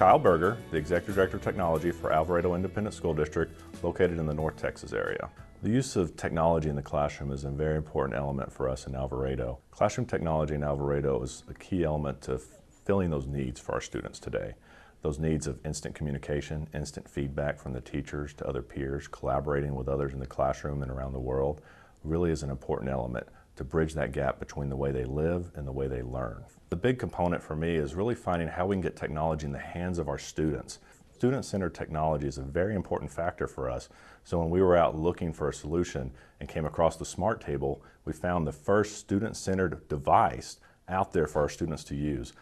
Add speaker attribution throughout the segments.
Speaker 1: Kyle Berger, the Executive Director of Technology for Alvarado Independent School District, located in the North Texas area. The use of technology in the classroom is a very important element for us in Alvarado. Classroom technology in Alvarado is a key element to filling those needs for our students today. Those needs of instant communication, instant feedback from the teachers to other peers, collaborating with others in the classroom and around the world really is an important element to bridge that gap between the way they live and the way they learn. The big component for me is really finding how we can get technology in the hands of our students. Student-centered technology is a very important factor for us. So when we were out looking for a solution and came across the Smart Table, we found the first student-centered device out there for our students to use.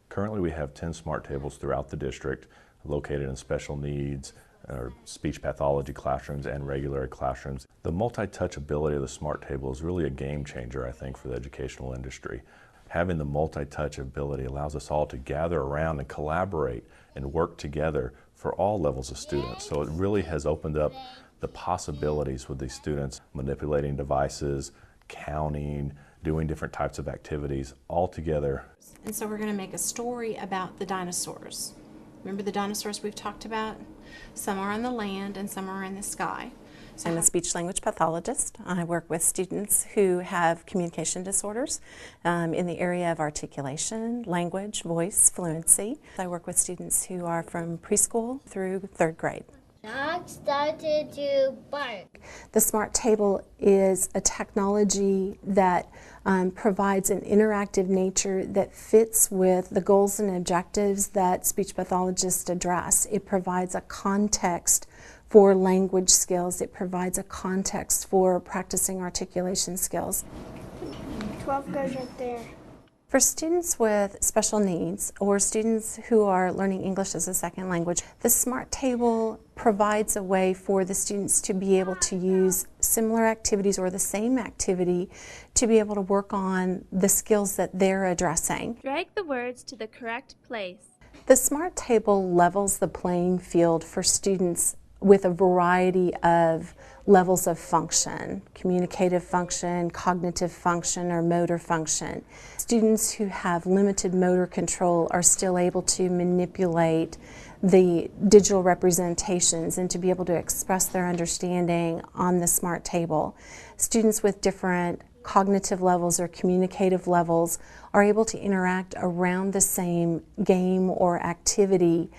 Speaker 1: Currently we have 10 Smart Tables throughout the district, located in special needs, speech pathology classrooms and regular classrooms. The multi-touch ability of the Smart Table is really a game changer, I think, for the educational industry. Having the multi-touch ability allows us all to gather around and collaborate and work together for all levels of students. So it really has opened up the possibilities with these students manipulating devices, counting, doing different types of activities all together.
Speaker 2: And so we're going to make a story about the dinosaurs. Remember the dinosaurs we've talked about? Some are on the land and some are in the sky. So
Speaker 3: I'm a speech-language pathologist. I work with students who have communication disorders in the area of articulation, language, voice, fluency. I work with students who are from preschool through 3rd grade.
Speaker 4: Dog started to bark.
Speaker 3: The Smart Table is a technology that provides an interactive nature that fits with the goals and objectives that speech pathologists address. It provides a context for language skills. It provides a context for practicing articulation skills.
Speaker 4: 12 goes right there.
Speaker 3: For students with special needs or students who are learning English as a second language, the Smart Table provides a way for the students to be able to use similar activities or the same activity to be able to work on the skills that they're addressing.
Speaker 5: Drag the words to the correct place.
Speaker 3: The Smart Table levels the playing field for students with a variety of levels of function, communicative function, cognitive function, or motor function. Students who have limited motor control are still able to manipulate the digital representations and to be able to express their understanding on the Smart Table. Students with different cognitive levels or communicative levels are able to interact around the same game or activity,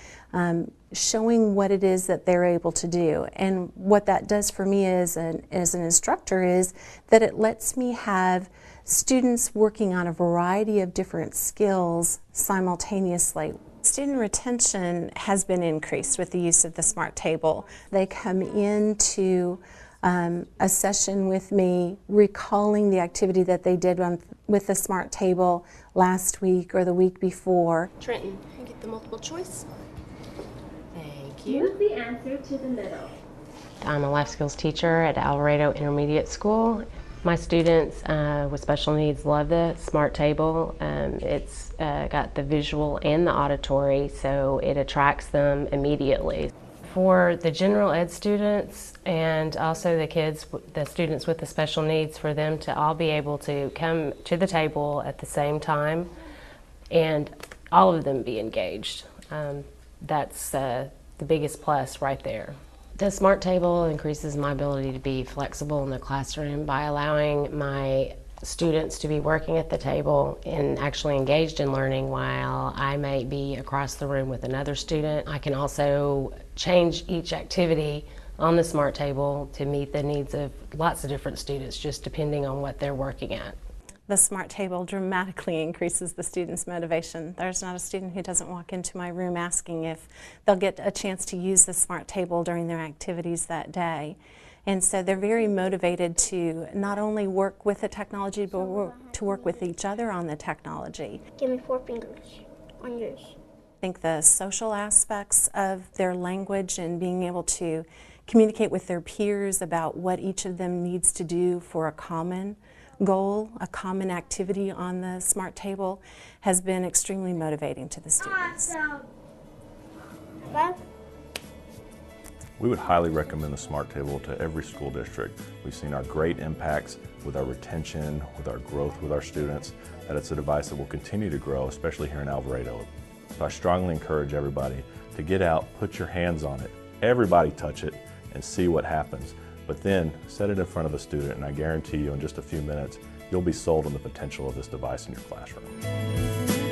Speaker 3: showing what it is that they're able to do. And what that does for me as an instructor is that it lets me have students working on a variety of different skills simultaneously. Student retention has been increased with the use of the Smart Table. They come into a session with me recalling the activity that they did with the Smart Table last week or the week before.
Speaker 2: Trenton, can you get the multiple choice? Thank
Speaker 5: Move the answer to the middle.
Speaker 6: I'm a life skills teacher at Alvarado Intermediate School. My students with special needs love the Smart Table. It's got the visual and the auditory, so it attracts them immediately. For the general ed students and also the students with the special needs, for them to all be able to come to the table at the same time and all of them be engaged. That's the biggest plus right there. The Smart Table increases my ability to be flexible in the classroom by allowing my students to be working at the table and actually engaged in learning while I may be across the room with another student. I can also change each activity on the Smart Table to meet the needs of lots of different students, just depending on what they're working at.
Speaker 3: The Smart Table dramatically increases the student's motivation. There's not a student who doesn't walk into my room asking if they'll get a chance to use the Smart Table during their activities that day. And so they're very motivated to not only work with the technology, but to work with each other on the technology.
Speaker 4: Give me 4 fingers on yours.
Speaker 3: I think the social aspects of their language and being able to communicate with their peers about what each of them needs to do for a common goal, a common activity on the Smart Table has been extremely motivating to the students.
Speaker 4: Awesome.
Speaker 1: We would highly recommend the Smart Table to every school district. We've seen our great impacts with our retention, with our growth with our students, that it's a device that will continue to grow, especially here in Alvarado. So I strongly encourage everybody to get out, put your hands on it, everybody touch it, and see what happens. But then set it in front of a student, and I guarantee you in just a few minutes, you'll be sold on the potential of this device in your classroom.